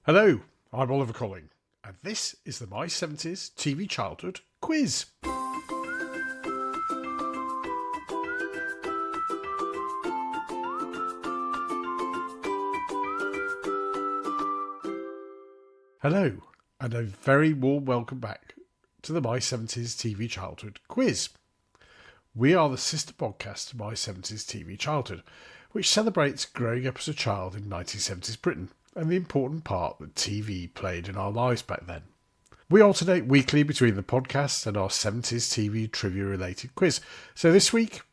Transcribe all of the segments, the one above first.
Hello, I'm Oliver Colling, and this is the My 70s TV Childhood Quiz. Hello, and a very warm welcome back to the My 70s TV Childhood Quiz. We are the sister podcast to My 70s TV Childhood, which celebrates growing up as a child in 1970s Britain and the important part that TV played in our lives back then. We alternate weekly between the podcast and our 70s TV trivia related quiz. So this week,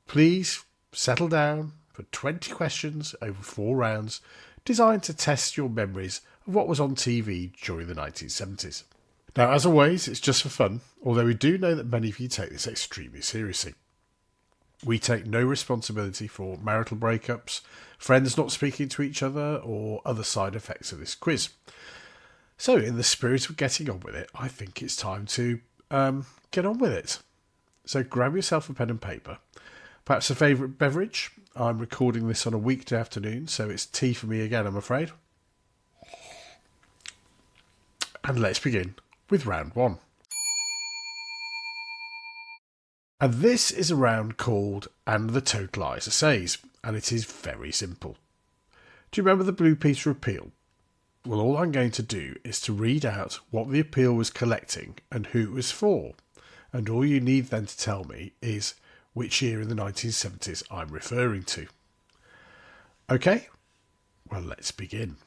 please settle down for 20 questions over 4 rounds designed to test your memories of what was on TV during the 1970s. Now, as always, it's just for fun, although we do know that many of you take this extremely seriously. We take no responsibility for marital breakups, friends not speaking to each other, or other side effects of this quiz. So, in the spirit of getting on with it, I think it's time to get on with it. So grab yourself a pen and paper, perhaps a favourite beverage. I'm recording this on a weekday afternoon, so it's tea for me again, I'm afraid. And let's begin with round 1. And this is a round called And the Totaliser Says, and it is very simple. Do you remember the Blue Peter appeal? Well, all I'm going to do is to read out what the appeal was collecting and who it was for, and all you need then to tell me is which year in the 1970s I'm referring to. Okay? Well, let's begin.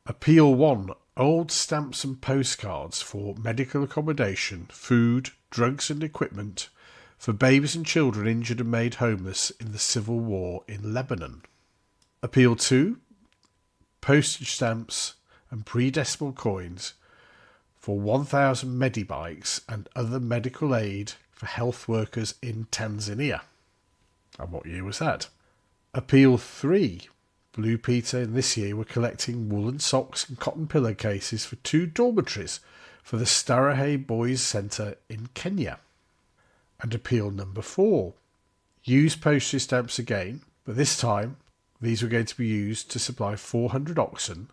Appeal 1. Old stamps and postcards for medical accommodation, food, drugs and equipment for babies and children injured and made homeless in the civil war in Lebanon. Appeal 2. Postage stamps and pre-decimal coins for 1,000 Medibikes and other medical aid for health workers in Tanzania. And what year was that? Appeal 3. Blue Peter in this year were collecting woolen socks and cotton pillowcases for 2 dormitories for the Starehe Boys Centre in Kenya. And appeal number 4. Use postage stamps again, but this time these were going to be used to supply 400 oxen,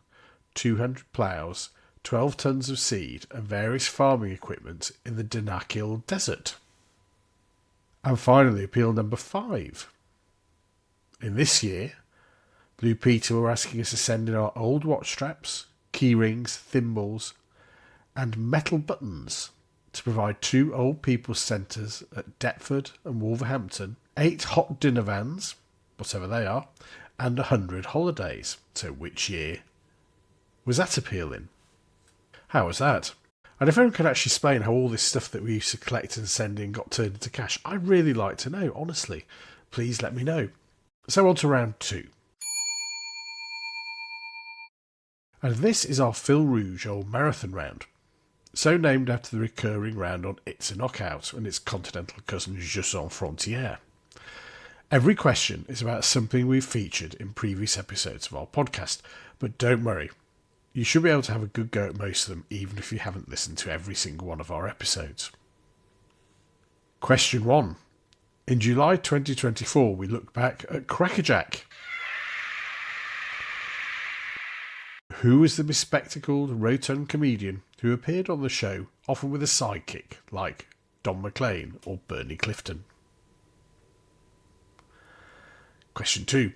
200 ploughs, 12 tons of seed and various farming equipment in the Danakil Desert. And finally, appeal number 5. In this year, Blue Peter were asking us to send in our old watch straps, key rings, thimbles and metal buttons to provide 2 old people's centres at Deptford and Wolverhampton, 8 hot dinner vans, whatever they are, and 100 holidays. So which year was that appeal in? How was that? And if anyone could actually explain how all this stuff that we used to collect and send in got turned into cash, I'd really like to know, honestly. Please let me know. So on to round 2. And this is our Fil Rouge or marathon round. So named after the recurring round on It's a Knockout and its continental cousin Jeux Sans Frontières. Every question is about something we've featured in previous episodes of our podcast, but don't worry, you should be able to have a good go at most of them even if you haven't listened to every single one of our episodes. Question 1. In July 2024 we look back at Crackerjack. Who was the bespectacled, rotund comedian who appeared on the show, often with a sidekick, like Don McLean or Bernie Clifton? Question 2.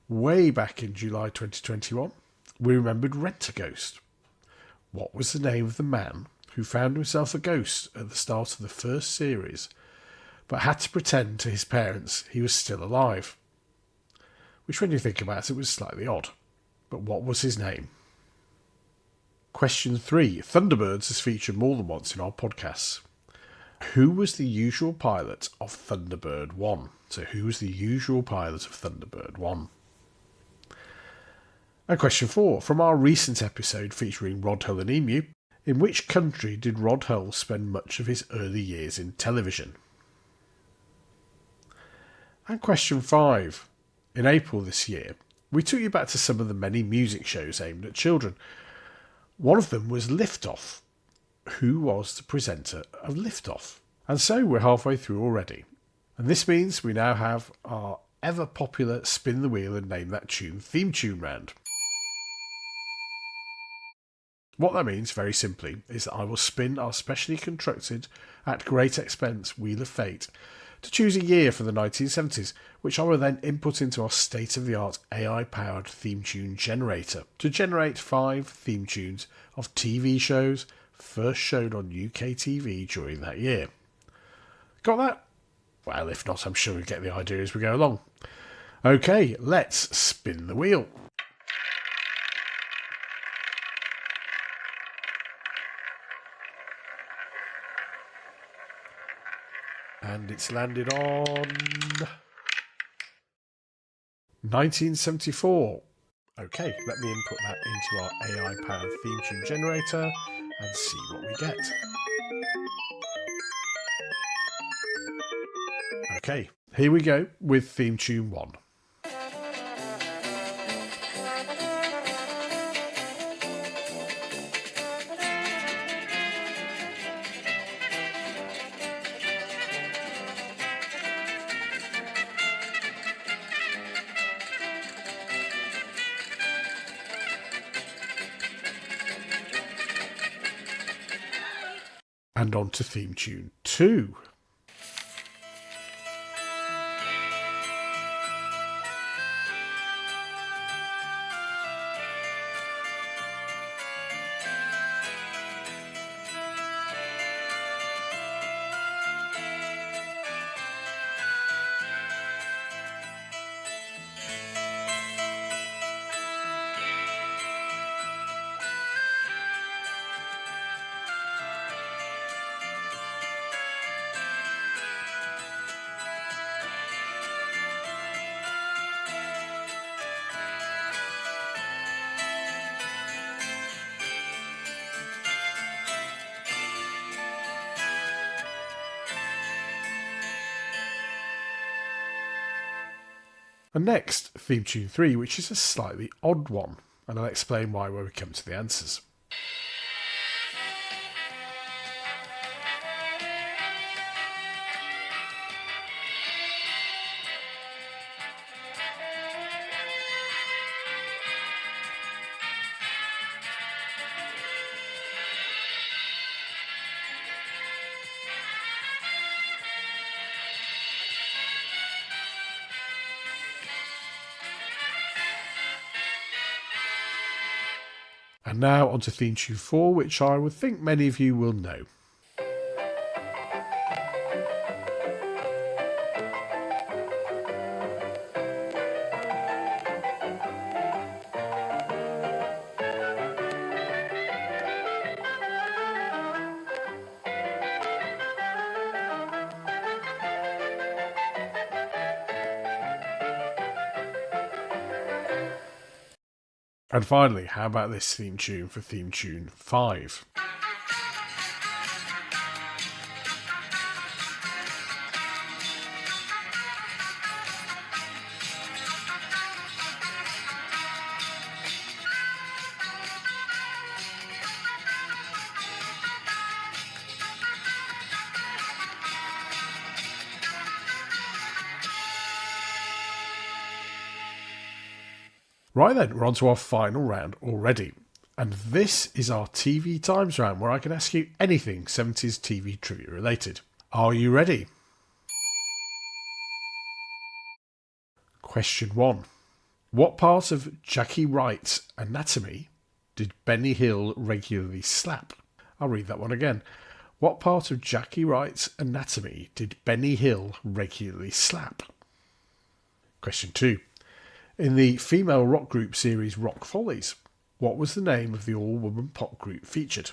Way back in July 2021, we remembered Rent-A-Ghost. What was the name of the man who found himself a ghost at the start of the first series, but had to pretend to his parents he was still alive? Which, when you think about it, was slightly odd. But what was his name? Question 3. Thunderbirds has featured more than once in our podcasts. Who was the usual pilot of Thunderbird 1? So who was the usual pilot of Thunderbird 1? And question 4. From our recent episode featuring Rod Hull and Emu, in which country did Rod Hull spend much of his early years in television? And question 5. In April this year, we took you back to some of the many music shows aimed at children. One of them was Liftoff. Who was the presenter of Liftoff? And so we're halfway through already. And this means we now have our ever popular Spin the Wheel and Name That Tune theme tune round. What that means, very simply, is that I will spin our specially constructed, at great expense, Wheel of Fate to choose a year for the 1970s, which I will then input into our state-of-the-art AI-powered theme tune generator to generate 5 theme tunes of TV shows first shown on UK TV during that year. Got that? Well, if not, I'm sure we'll get the idea as we go along. Okay, let's spin the wheel. And it's landed on 1974. Okay, let me input that into our AI-powered theme tune generator and see what we get. Okay, here we go with theme tune 1. And on to theme tune 2. And next, theme tune 3, which is a slightly odd one, and I'll explain why when we come to the answers. And now on to theme tune 4, which I would think many of you will know. And finally, how about this theme tune for theme tune 5? Right then, we're on to our final round already. And this is our TV Times round, where I can ask you anything 70s TV trivia related. Are you ready? Question 1. What part of Jackie Wright's anatomy did Benny Hill regularly slap? I'll read that one again. What part of Jackie Wright's anatomy did Benny Hill regularly slap? Question 2. In the female rock group series Rock Follies, what was the name of the all-woman pop group featured?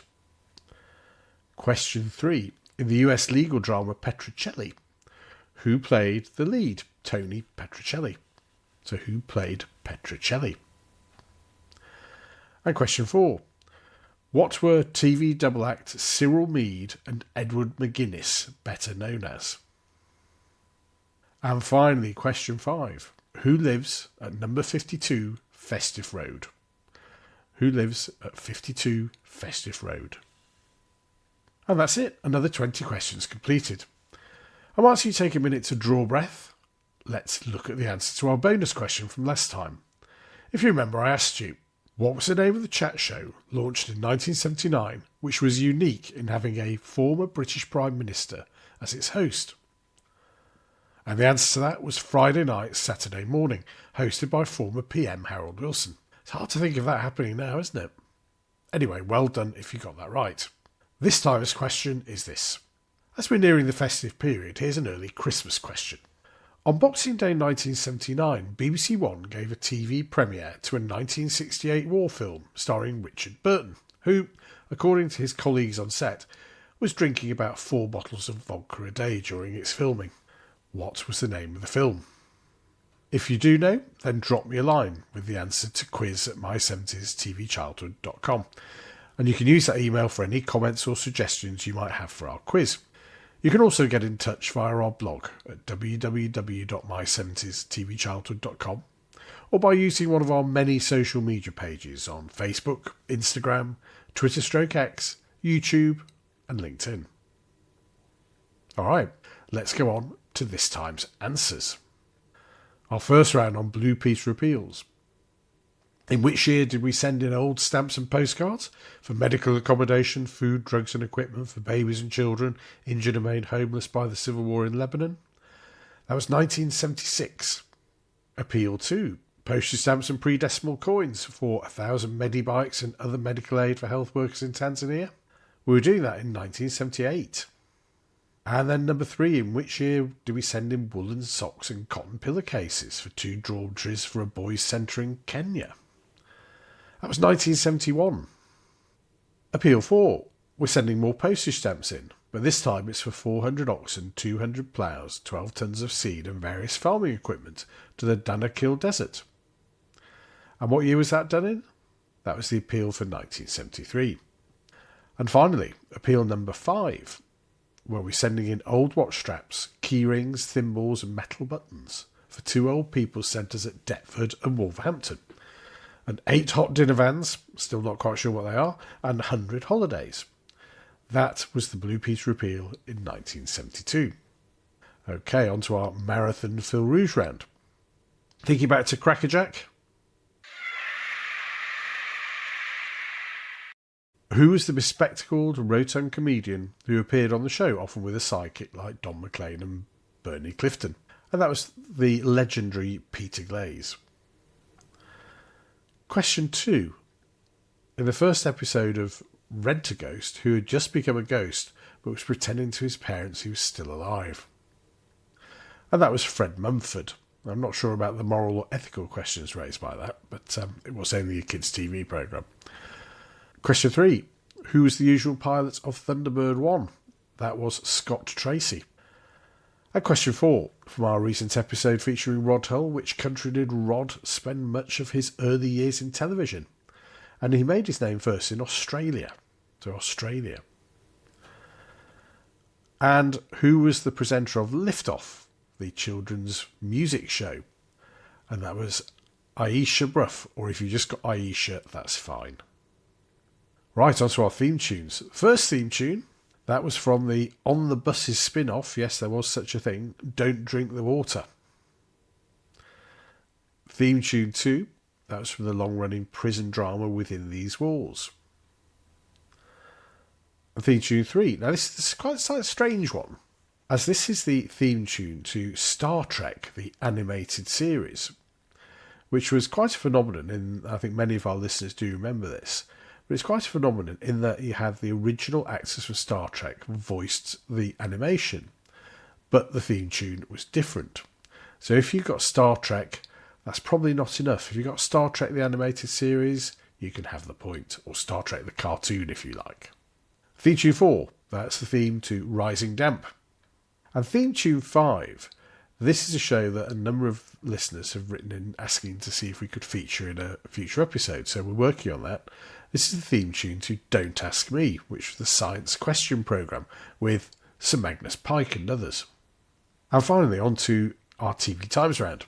Question 3. In the US legal drama Petrocelli, who played the lead? Tony Petrocelli. So who played Petrocelli? And question 4. What were TV double act Cyril Meade and Edward McGuinness better known as? And finally, question 5. Who lives at number 52 Festive Road? Who lives at 52 Festive Road? And that's it. Another 20 questions completed. And whilst you take a minute to draw breath, let's look at the answer to our bonus question from last time. If you remember, I asked you, What was the name of the chat show launched in 1979, which was unique in having a former British Prime Minister as its host? And the answer to that was Friday Night, Saturday Morning, hosted by former PM Harold Wilson. It's hard to think of that happening now, isn't it? Anyway, well done if you got that right. This time's question is this. As we're nearing the festive period, here's an early Christmas question. On Boxing Day 1979, BBC One gave a TV premiere to a 1968 war film starring Richard Burton, who, according to his colleagues on set, was drinking about 4 bottles of vodka a day during its filming. What was the name of the film? If you do know, then drop me a line with the answer to quiz@my70stvchildhood.com, and you can use that email for any comments or suggestions you might have for our quiz. You can also get in touch via our blog at www.my70stvchildhood.com or by using one of our many social media pages on Facebook, Instagram, Twitter/X, YouTube and LinkedIn. Alright, let's go on to this time's answers. Our first round on Blue Peter Repeals. In which year did we send in old stamps and postcards for medical accommodation, food, drugs and equipment for babies and children injured and made homeless by the civil war in Lebanon? That was 1976. Appeal 2. Postage stamps and pre-decimal coins for 1,000 Medibikes and other medical aid for health workers in Tanzania. We were doing that in 1978. And then number 3, in which year did we send in woolen socks and cotton pillowcases for 2 dormitories for a boys' centre in Kenya? That was 1971. Appeal 4. We're sending more postage stamps in, but this time it's for 400 oxen, 200 ploughs, 12 tons of seed and various farming equipment to the Danakil Desert. And what year was that done in? That was the appeal for 1973. And finally, appeal number 5. Where we're sending in old watch straps, key rings, thimbles and metal buttons for 2 old people's centres at Deptford and Wolverhampton. And 8 hot dinner vans, still not quite sure what they are, and 100 holidays. That was the Blue Peter Repeal in 1972. Okay, on to our marathon Fil Rouge round. Thinking back to Crackerjack? Who was the bespectacled, rotund comedian who appeared on the show, often with a sidekick like Don McLean and Bernie Clifton? And that was the legendary Peter Glaze. Question 2. In the first episode of Rent-A-Ghost, who had just become a ghost but was pretending to his parents he was still alive? And that was Fred Mumford. I'm not sure about the moral or ethical questions raised by that, but it was only a kids' TV programme. Question 3. Who was the usual pilot of Thunderbird 1? That was Scott Tracy. And question 4. From our recent episode featuring Rod Hull, which country did Rod spend much of his early years in television? And he made his name first in Australia. So Australia. And who was the presenter of Liftoff, the children's music show? And that was Aisha Bruff, or if you just got Aisha, that's fine. Right, on to our theme tunes. First theme tune, that was from the On the Buses spin-off. Yes, there was such a thing. Don't Drink the Water. Theme tune 2, that was from the long-running prison drama Within These Walls. And theme tune 3. Now, this is quite a strange one, as this is the theme tune to Star Trek, the animated series, which was quite a phenomenon, and I think many of our listeners do remember this. But it's quite a phenomenon in that you have the original actors from Star Trek voiced the animation, but the theme tune was different. So if you've got Star Trek, that's probably not enough. If you've got Star Trek the animated series, you can have the point, or Star Trek the cartoon if you like. Theme tune 4, that's the theme to Rising Damp. And theme tune 5, this is a show that a number of listeners have written in asking to see if we could feature in a future episode, so we're working on that. This is the theme tune to Don't Ask Me, which was the science question programme with Sir Magnus Pike and others. And finally, on to our TV Times round.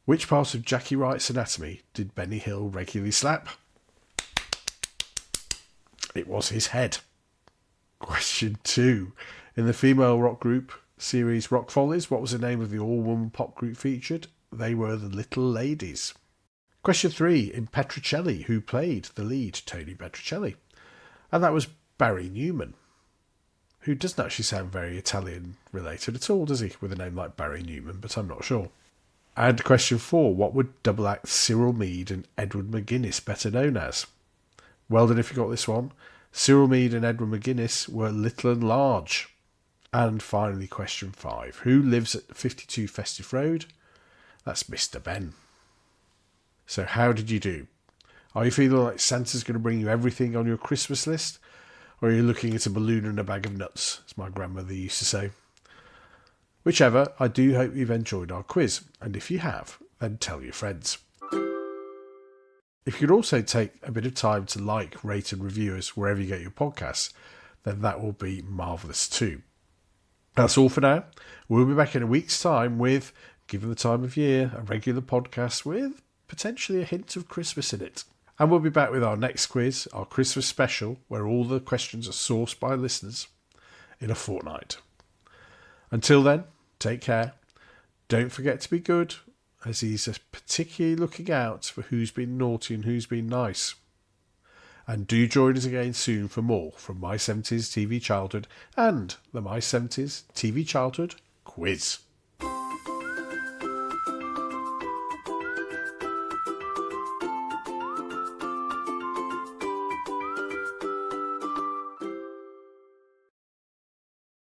Which part of Jackie Wright's anatomy did Benny Hill regularly slap? It was his head. Question 2. In the female rock group series Rock Follies, what was the name of the all-woman pop group featured? They were the Little Ladies. Question 3, in Petrocelli, who played the lead, Tony Petrocelli? And that was Barry Newman, who doesn't actually sound very Italian related at all, does he, with a name like Barry Newman, but I'm not sure. And question 4, what would double act Cyril Mead and Edward McGuinness better known as? Well done if you got this one. Cyril Mead and Edward McGuinness were Little and Large. And finally, question 5, who lives at 52 Festive Road? That's Mr. Ben. So how did you do? Are you feeling like Santa's going to bring you everything on your Christmas list? Or are you looking at a balloon and a bag of nuts, as my grandmother used to say? Whichever, I do hope you've enjoyed our quiz. And if you have, then tell your friends. If you could also take a bit of time to like, rate and review us wherever you get your podcasts, then that will be marvellous too. That's all for now. We'll be back in a week's time with, given the time of year, a regular podcast with potentially a hint of Christmas in it. And we'll be back with our next quiz, our Christmas special, where all the questions are sourced by listeners, in a fortnight. Until then, take care. Don't forget to be good, as he's particularly looking out for who's been naughty and who's been nice. And do join us again soon for more from My 70s TV Childhood and the My 70s TV Childhood Quiz.